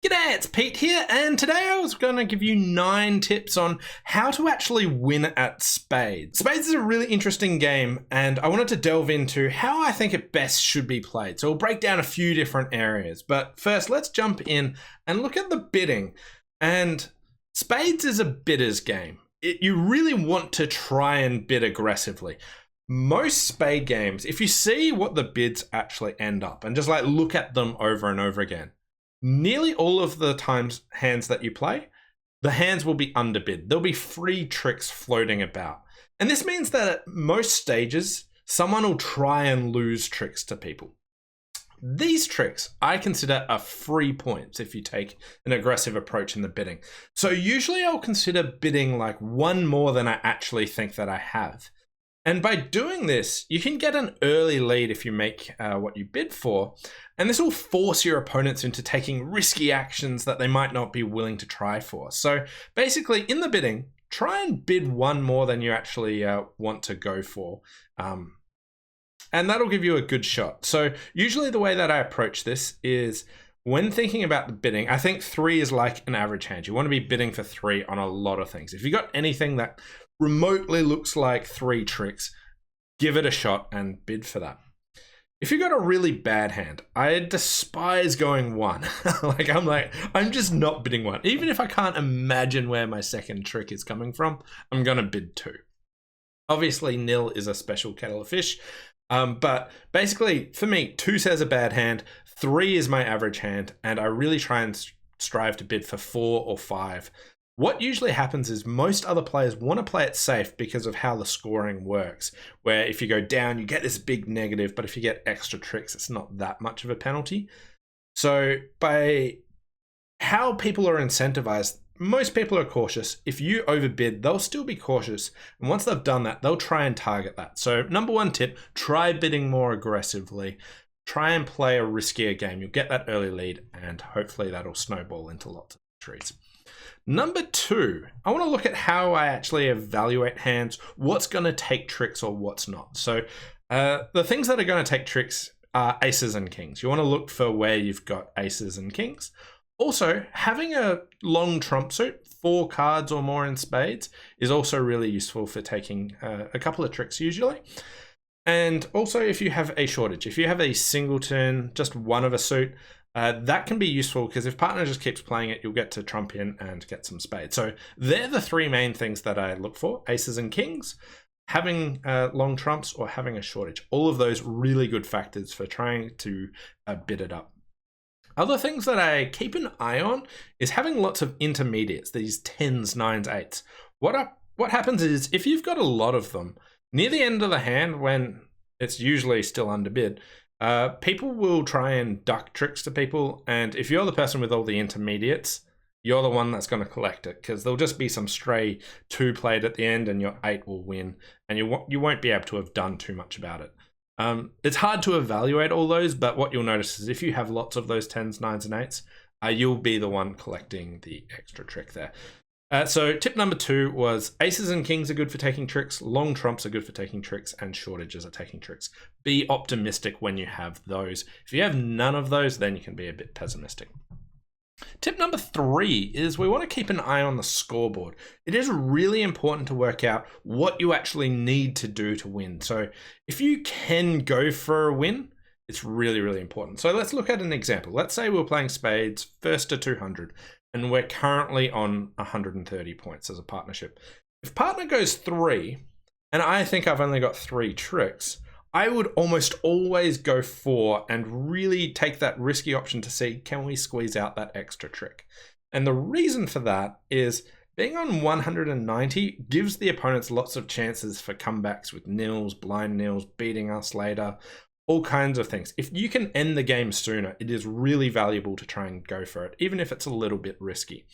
G'day, it's Pete here, and today I was going to give you 9 tips on how to actually win at Spades. Spades is a really interesting game, and I wanted to delve into how I think it best should be played. So we'll break down a few different areas, but first let's jump in and look at the bidding. And Spades is a bidder's game. You really want to try and bid aggressively. Most spade games, if you see what the bids actually end up and just like look at them over and over again, nearly all of the times hands that you play, the hands will be underbid. There'll be free tricks floating about. And this means that at most stages, someone will try and lose tricks to people. These tricks I consider are free points if you take an aggressive approach in the bidding. So usually I'll consider bidding like one more than I actually think that I have. And by doing this, you can get an early lead if you make what you bid for. And this will force your opponents into taking risky actions that they might not be willing to try for. So basically, in the bidding, try and bid one more than you actually want to go for. And that'll give you a good shot. So usually the way that I approach this is when thinking about the bidding, I think 3 is like an average hand. You want to be bidding for 3 on a lot of things. If you got anything that remotely looks like 3 tricks, give it a shot and bid for that. If you got a really bad hand, I despise going 1. I'm just not bidding 1. Even if I can't imagine where my second trick is coming from, I'm gonna bid 2. Obviously, nil is a special kettle of fish. But basically, for me, 2 says a bad hand, 3 is my average hand, and I really try and strive to bid for 4 or 5. What usually happens is most other players want to play it safe because of how the scoring works, where if you go down, you get this big negative, but if you get extra tricks, it's not that much of a penalty. So by how people are incentivized, most people are cautious. If you overbid, they'll still be cautious. And once they've done that, they'll try and target that. So number 1 tip, try bidding more aggressively. Try and play a riskier game. You'll get that early lead, and hopefully that'll snowball into lots of victories. Number 2, I want to look at how I actually evaluate hands, what's going to take tricks or what's not. So the things that are going to take tricks are aces and kings. You want to look for where you've got aces and kings. Also, having a long trump suit, 4 cards or more in spades, is also really useful for taking a couple of tricks usually. And also if you have a shortage, if you have a singleton, just one of a suit, that can be useful because if partner just keeps playing it, you'll get to trump in and get some spades. So they're the 3 main things that I look for: aces and kings, having long trumps, or having a shortage. All of those really good factors for trying to bid it up. Other things that I keep an eye on is having lots of intermediates, these 10s, 9s, 8s. What happens is if you've got a lot of them, near the end of the hand when it's usually still underbid, people will try and duck tricks to people, and if you're the person with all the intermediates, you're the one that's going to collect it, because there'll just be some stray 2 played at the end and your 8 will win, and you won't be able to have done too much about it. It's hard to evaluate all those, but what you'll notice is if you have lots of those 10s, 9s, and 8s, you'll be the one collecting the extra trick there. So tip number 2 was aces and kings are good for taking tricks, long trumps are good for taking tricks, and shortages are taking tricks. Be optimistic when you have those. If you have none of those, then you can be a bit pessimistic. Tip number 3 is we want to keep an eye on the scoreboard. It is really important to work out what you actually need to do to win. So if you can go for a win, it's really, really important. So let's look at an example. Let's say we're playing spades first to 200. And we're currently on 130 points as a partnership. If partner goes 3, and I think I've only got 3 tricks, I would almost always go 4 and really take that risky option to see, can we squeeze out that extra trick? And the reason for that is being on 190 gives the opponents lots of chances for comebacks with nils, blind nils, beating us later, all kinds of things. If you can end the game sooner, it is really valuable to try and go for it, even if it's a little bit risky.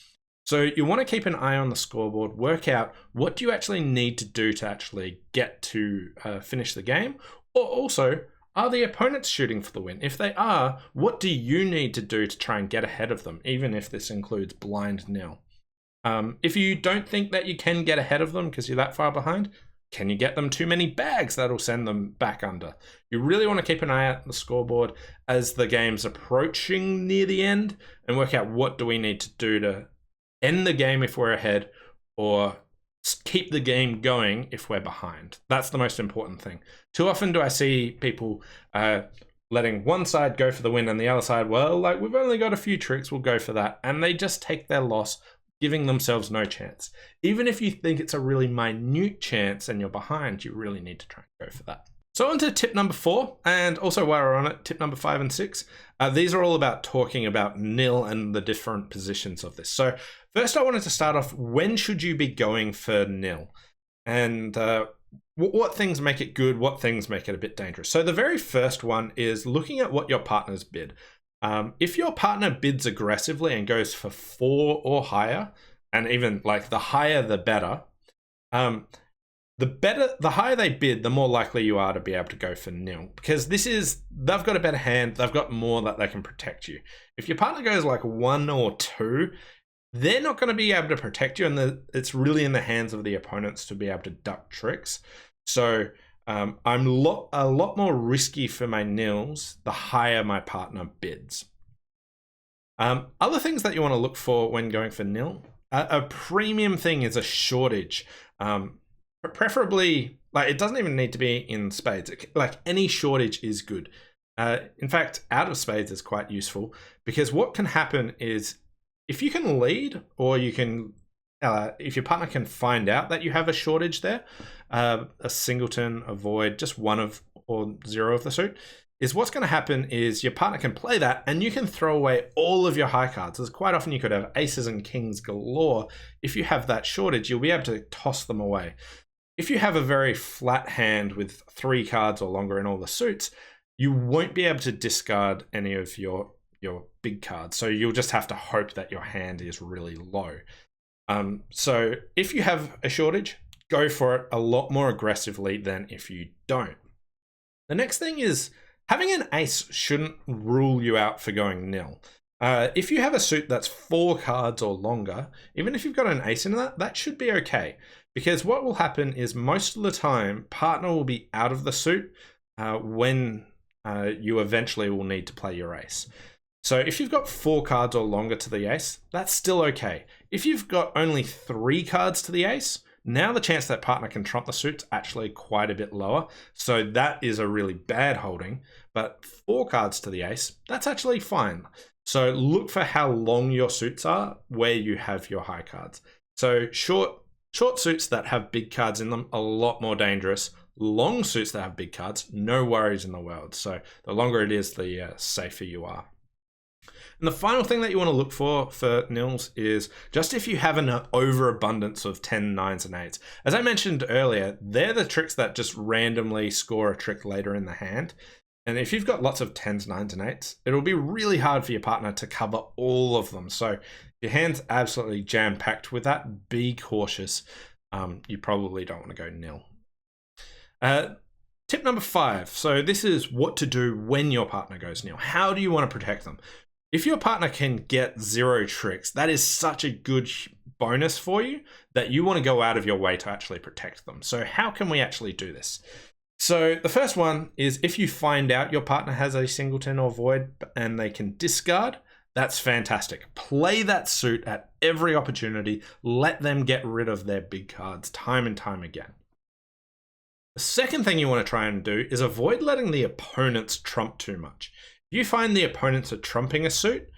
So you want to keep an eye on the scoreboard, work out what do you actually need to do to actually get to finish the game, or also, are the opponents shooting for the win? If they are, what do you need to do to try and get ahead of them, even if this includes blind nil? If you don't think that you can get ahead of them because you're that far behind, Can you get them too many bags? That'll send them back under. You really want to keep an eye out on the scoreboard as the game's approaching near the end and work out what do we need to do to end the game if we're ahead or keep the game going if we're behind. That's the most important thing. Too often do I see people letting one side go for the win and the other side, well, like we've only got a few tricks, we'll go for that. And they just take their loss, giving themselves no chance. Even if you think it's a really minute chance and you're behind, you really need to try and go for that. So on to tip number 4, and also while we're on it, tip number 5 and 6. These are all about talking about nil and the different positions of this. So first I wanted to start off, when should you be going for nil? And what things make it good, what things make it a bit dangerous. So the very first one is looking at what your partner's bid. If your partner bids aggressively and goes for 4 or higher, and even like the higher the better, the higher they bid, the more likely you are to be able to go for nil, because they've got a better hand, they've got more that they can protect you. If your partner goes like 1 or 2, they're not going to be able to protect you, and it's really in the hands of the opponents to be able to duck tricks. So I'm a lot more risky for my nils the higher my partner bids. Other things that you want to look for when going for nil, a premium thing is a shortage. Preferably, like, it doesn't even need to be in spades. Like, any shortage is good. In fact, out of spades is quite useful, because what can happen is if you can lead, or you can if your partner can find out that you have a shortage there, a singleton, a void, just one of or 0 of the suit, is what's going to happen is your partner can play that and you can throw away all of your high cards. As quite often you could have aces and kings galore. If you have that shortage, you'll be able to toss them away. If you have a very flat hand with 3 cards or longer in all the suits, you won't be able to discard any of your big cards. So you'll just have to hope that your hand is really low. So if you have a shortage, go for it a lot more aggressively than if you don't. The next thing is, having an ace shouldn't rule you out for going nil. If you have a suit that's 4 cards or longer, even if you've got an ace in that should be okay. Because what will happen is most of the time, partner will be out of the suit when you eventually will need to play your ace. So if you've got 4 cards or longer to the ace, that's still okay. If you've got only 3 cards to the ace, now the chance that partner can trump the suit's actually quite a bit lower. So that is a really bad holding. But 4 cards to the ace, that's actually fine. So look for how long your suits are where you have your high cards. So short suits that have big cards in them, a lot more dangerous. Long suits that have big cards, no worries in the world. So the longer it is, the safer you are. And the final thing that you want to look for nils is just if you have an overabundance of 10, 9s, and 8s. As I mentioned earlier, they're the tricks that just randomly score a trick later in the hand. And if you've got lots of 10s, 9s, and 8s, it'll be really hard for your partner to cover all of them. So your hand's absolutely jam-packed with that. Be cautious. You probably don't want to go nil. Tip number 5. So this is what to do when your partner goes nil. How do you want to protect them? If your partner can get 0 tricks, that is such a good bonus for you that you want to go out of your way to actually protect them. So how can we actually do this? So the first one is, if you find out your partner has a singleton or void and they can discard, that's fantastic. Play that suit at every opportunity. Let them get rid of their big cards time and time again. The second thing you want to try and do is avoid letting the opponents trump too much. If you find the opponents are trumping a suit,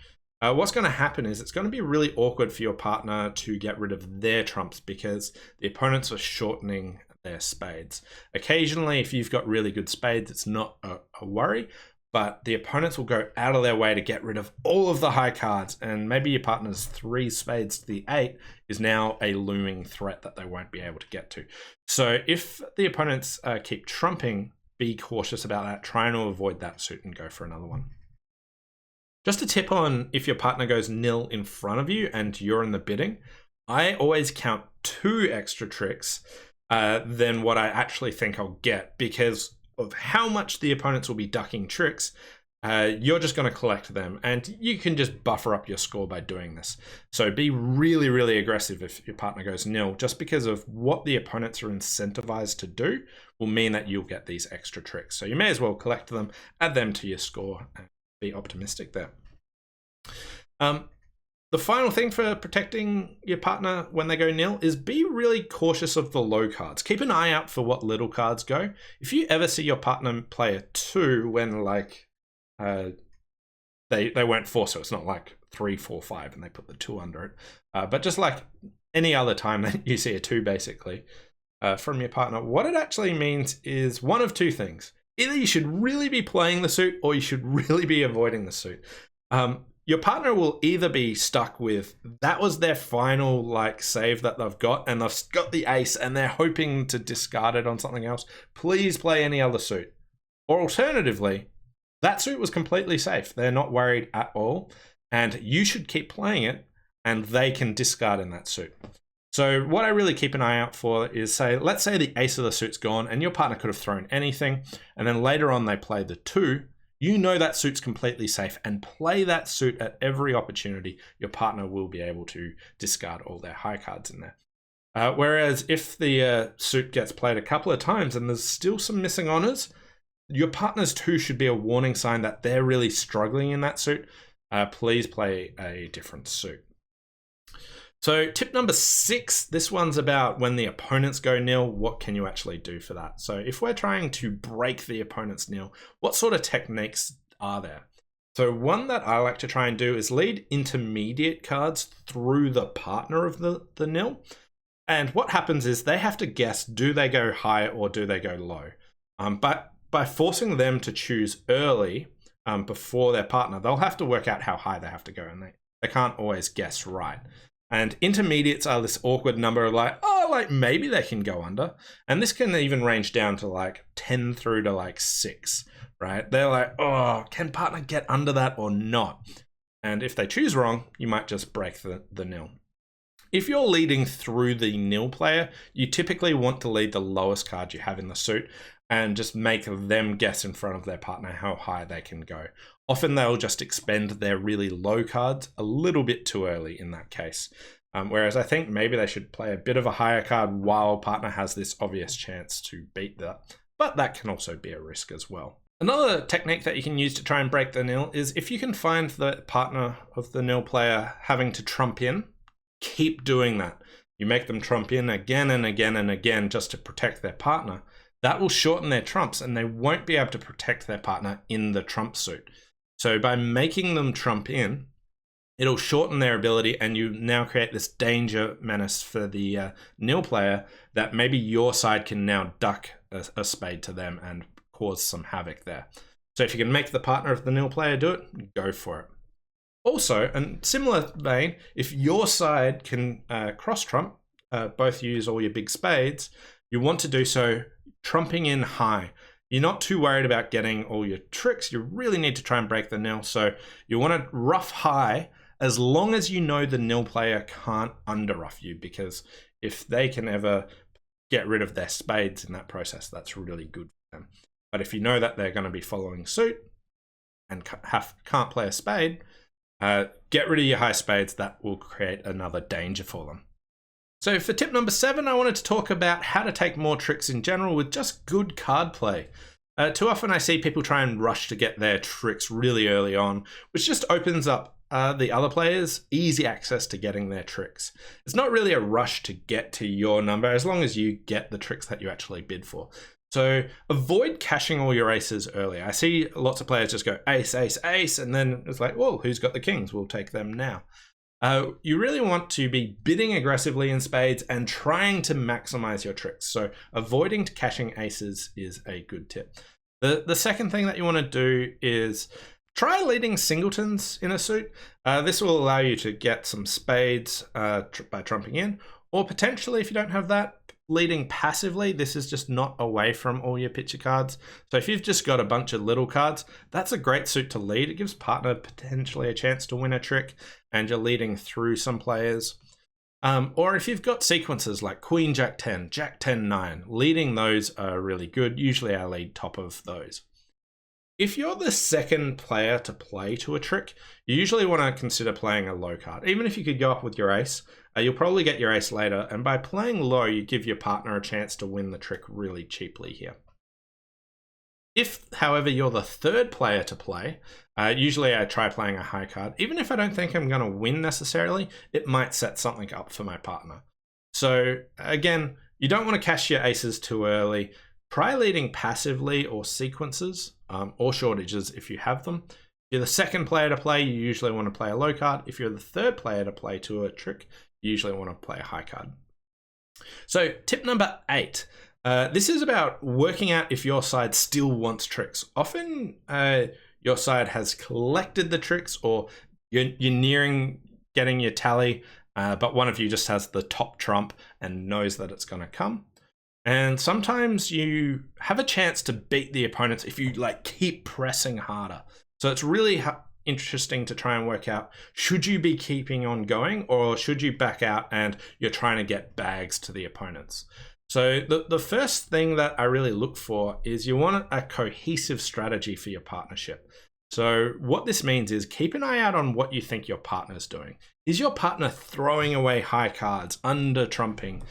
what's going to happen is it's going to be really awkward for your partner to get rid of their trumps because the opponents are shortening their spades. Occasionally, if you've got really good spades, it's not a worry, but the opponents will go out of their way to get rid of all of the high cards, and maybe your partner's 3 spades to the 8 is now a looming threat that they won't be able to get to. So if the opponents keep trumping, be cautious about that. Try to avoid that suit and go for another one. Just a tip on if your partner goes nil in front of you and you're in the bidding, I always count 2 extra tricks than what I actually think I'll get, because of how much the opponents will be ducking tricks. you're just going to collect them, and you can just buffer up your score by doing this. So be really, really aggressive if your partner goes nil, just because of what the opponents are incentivized to do will mean that you'll get these extra tricks. So you may as well collect them, add them to your score, and be optimistic there. The final thing for protecting your partner when they go nil is be really cautious of the low cards. Keep an eye out for what little cards go. If you ever see your partner play a 2 when like they weren't 4, so it's not like 3, 4, 5 and they put the 2 under it, but just like any other time that you see a 2 basically from your partner, what it actually means is one of 2 things. Either you should really be playing the suit or you should really be avoiding the suit. Your partner will either be stuck with that was their final like save that they've got, and they've got the ace and they're hoping to discard it on something else. Please play any other suit. Or alternatively, that suit was completely safe. They're not worried at all, and you should keep playing it and they can discard in that suit. So what I really keep an eye out for is, let's say the ace of the suit's gone and your partner could have thrown anything, and then later on they play the 2. You know that suit's completely safe, and play that suit at every opportunity. Your partner will be able to discard all their high cards in there. Whereas if the suit gets played a couple of times and there's still some missing honors, your partner's 2 should be a warning sign that they're really struggling in that suit. Please play a different suit. So tip number 6, this one's about when the opponents go nil, what can you actually do for that? So if we're trying to break the opponent's nil, what sort of techniques are there? So one that I like to try and do is lead intermediate cards through the partner of the nil. And what happens is they have to guess, do they go high or do they go low? But by forcing them to choose early before their partner, they'll have to work out how high they have to go, and they can't always guess right. And intermediates are this awkward number of like, oh, like maybe they can go under. And this can even range down to like 10 through to like 6, right? They're like, oh, can partner get under that or not? And if they choose wrong, you might just break the nil. If you're leading through the nil player, you typically want to lead the lowest card you have in the suit and just make them guess in front of their partner how high they can go. Often they'll just expend their really low cards a little bit too early in that case. Whereas I think maybe they should play a bit of a higher card while partner has this obvious chance to beat that. But that can also be a risk as well. Another technique that you can use to try and break the nil is if you can find the partner of the nil player having to trump in, keep doing that. You make them trump in again and again and again just to protect their partner. That will shorten their trumps and they won't be able to protect their partner in the trump suit. So by making them trump in, it'll shorten their ability, and you now create this danger menace for the nil player that maybe your side can now duck a spade to them and cause some havoc there. So if you can make the partner of the nil player do it, go for it. Also, in similar vein, if your side can cross trump, both use all your big spades, you want to do so trumping in high. You're not too worried about getting all your tricks. You really need to try and break the nil. So you want to rough high as long as you know the nil player can't under-ruff you, because if they can ever get rid of their spades in that process, that's really good for them. But if you know that they're going to be following suit and can't play a spade, get rid of your high spades. That will create another danger for them. So for tip number 7, I wanted to talk about how to take more tricks in general with just good card play. Too often I see people try and rush to get their tricks really early on, which just opens up the other players easy access to getting their tricks. It's not really a rush to get to your number as long as you get the tricks that you actually bid for. So avoid cashing all your aces early. I see lots of players just go ace, ace, ace, and then it's like, whoa, who's got the kings? We'll take them now. You really want to be bidding aggressively in spades and trying to maximize your tricks. So avoiding cashing aces is a good tip. The second thing that you want to do is try leading singletons in a suit. This will allow you to get some spades by trumping in, or potentially if you don't have that, leading passively. This is just not away from all your picture cards. So if you've just got a bunch of little cards, that's a great suit to lead. It gives partner potentially a chance to win a trick and you're leading through some players. Or if you've got sequences like Queen, Jack 10, Jack 10, 9, leading those are really good. Usually I lead top of those. If you're the second player to play to a trick, you usually want to consider playing a low card. Even if you could go up with your ace, you'll probably get your ace later, and by playing low, you give your partner a chance to win the trick really cheaply here. If, however, you're the third player to play, usually I try playing a high card. Even if I don't think I'm going to win necessarily, it might set something up for my partner. So again, you don't want to cash your aces too early. Try leading passively or sequences or shortages if you have them. If you're the second player to play, you usually want to play a low card. If you're the third player to play to a trick, you usually want to play a high card. So tip number 8. This is about working out if your side still wants tricks. Often your side has collected the tricks, or you're nearing getting your tally, but one of you just has the top trump and knows that it's going to come. And sometimes you have a chance to beat the opponents if you keep pressing harder. So it's really interesting to try and work out, should you be keeping on going, or should you back out and you're trying to get bags to the opponents? So the first thing that I really look for is you want a cohesive strategy for your partnership. So what this means is keep an eye out on what you think your partner's doing. Is your partner throwing away high cards, under trumping,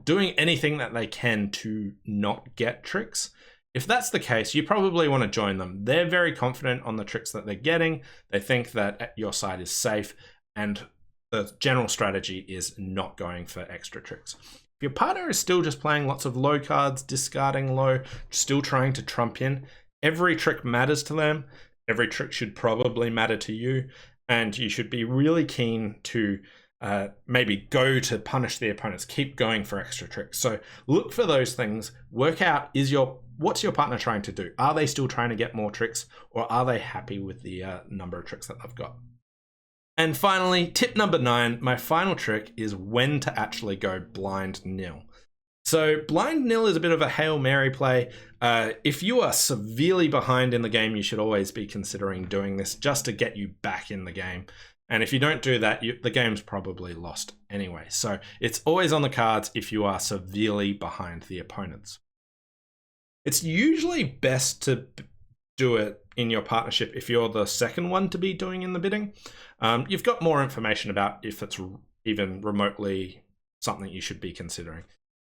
doing anything that they can to not get tricks? If that's the case, you probably want to join them. They're very confident on the tricks that they're getting. They think that your side is safe, and the general strategy is not going for extra tricks. If your partner is still just playing lots of low cards, discarding low, still trying to trump in, every trick matters to them. Every trick should probably matter to you, and you should be really keen to maybe go to punish the opponents, keep going for extra tricks. So look for those things, work out, what's your partner trying to do? Are they still trying to get more tricks, or are they happy with the number of tricks that they've got? And finally, tip number 9, my final trick is when to actually go blind nil. So blind nil is a bit of a Hail Mary play. If you are severely behind in the game, you should always be considering doing this just to get you back in the game. And if you don't do that, the game's probably lost anyway. So it's always on the cards if you are severely behind the opponents. It's usually best to do it in your partnership if you're the second one to be doing in the bidding. You've got more information about if it's even remotely something you should be considering.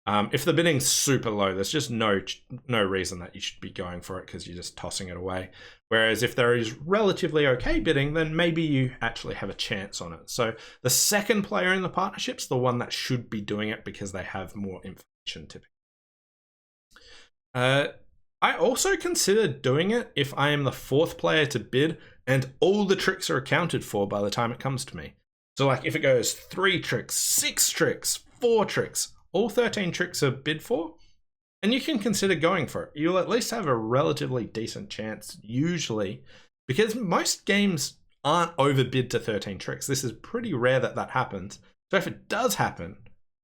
If the bidding's super low, there's just no reason that you should be going for it because you're just tossing it away. Whereas if there is relatively okay bidding, then maybe you actually have a chance on it. So the second player in the partnership's the one that should be doing it because they have more information typically. I also consider doing it if I am the fourth player to bid and all the tricks are accounted for by the time it comes to me. So like if it goes 3 tricks, 6 tricks, 4 tricks, all 13 tricks are bid for, and you can consider going for it. You'll at least have a relatively decent chance, usually, because most games aren't overbid to 13 tricks. This is pretty rare that that happens. So if it does happen,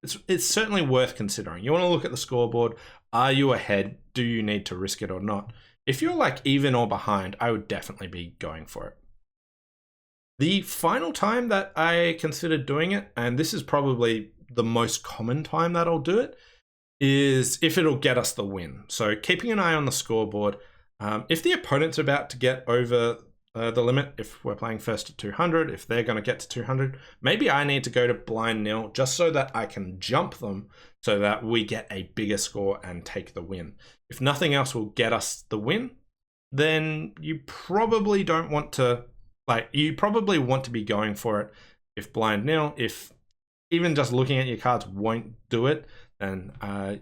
it's certainly worth considering. You want to look at the scoreboard. Are you ahead? Do you need to risk it or not? If you're like even or behind, I would definitely be going for it. The final time that I considered doing it, and this is probably the most common time that I'll do it, is if it'll get us the win. So keeping an eye on the scoreboard. If the opponent's about to get over the limit, if we're playing first to 200, if they're going to get to 200, maybe I need to go to blind nil just so that I can jump them so that we get a bigger score and take the win. If nothing else will get us the win, then you probably don't want to, you probably want to be going for it. If blind nil, if even just looking at your cards won't do it, then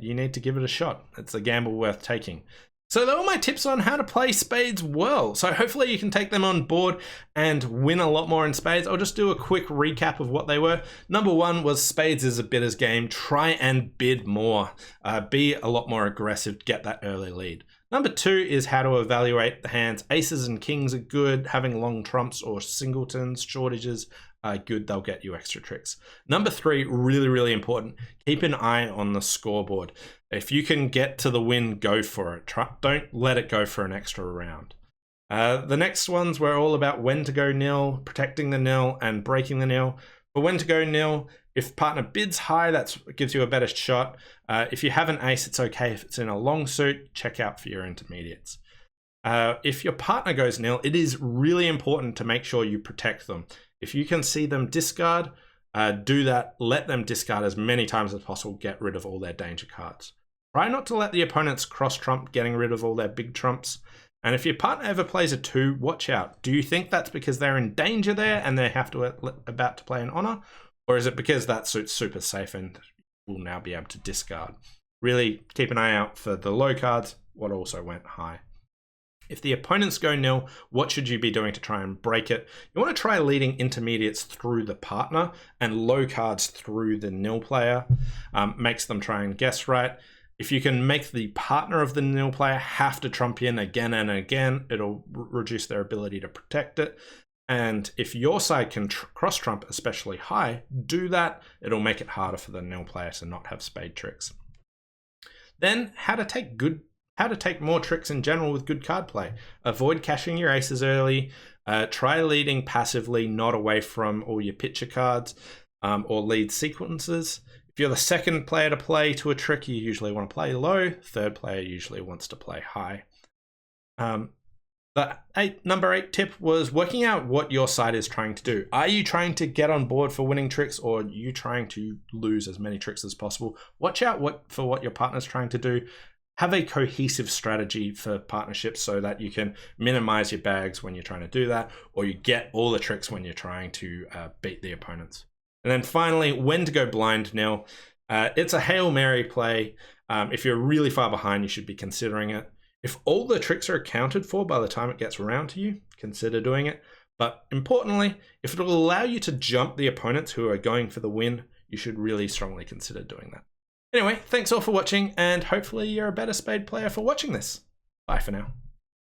you need to give it a shot. It's a gamble worth taking. So they're all my tips on how to play Spades well. So hopefully you can take them on board and win a lot more in Spades. I'll just do a quick recap of what they were. Number 1 was Spades is a bidder's game. Try and bid more. Be a lot more aggressive, get that early lead. Number 2 is how to evaluate the hands. Aces and kings are good. Having long trumps or singletons, shortages are good. They'll get you extra tricks. Number 3, really, really important. Keep an eye on the scoreboard. If you can get to the win, go for it. Don't let it go for an extra round. The next ones were all about when to go nil, protecting the nil, and breaking the nil. For when to go nil, if partner bids high, that gives you a better shot. If you have an ace, it's okay. If it's in a long suit, check out for your intermediates. If your partner goes nil, it is really important to make sure you protect them. If you can see them discard, do that. Let them discard as many times as possible. Get rid of all their danger cards. Try not to let the opponents cross trump, getting rid of all their big trumps. And if your partner ever plays a 2, watch out. Do you think that's because they're in danger there and they have to about to play an honor? Or is it because that suit's super safe and will now be able to discard? Really keep an eye out for the low cards, what also went high. If the opponents go nil, what should you be doing to try and break it? You want to try leading intermediates through the partner and low cards through the nil player. Makes them try and guess right. If you can make the partner of the nil player have to trump in again and again, it'll reduce their ability to protect it. And if your side can cross trump especially high, do that. It'll make it harder for the nil player to not have spade tricks. Then how to take more tricks in general with good card play. Avoid cashing your aces early. Try leading passively, not away from all your picture cards or lead sequences. If you're the second player to play to a trick, you usually want to play low. Third player usually wants to play high. The number 8 tip was working out what your side is trying to do. Are you trying to get on board for winning tricks, or are you trying to lose as many tricks as possible? Watch out for what your partner's trying to do. Have a cohesive strategy for partnerships so that you can minimize your bags when you're trying to do that, or you get all the tricks when you're trying to beat the opponents. And then finally, when to go blind nil. It's a Hail Mary play. If you're really far behind, you should be considering it. If all the tricks are accounted for by the time it gets around to you, consider doing it. But importantly, if it will allow you to jump the opponents who are going for the win, you should really strongly consider doing that. Anyway, thanks all for watching, and hopefully you're a better spade player for watching this. Bye for now.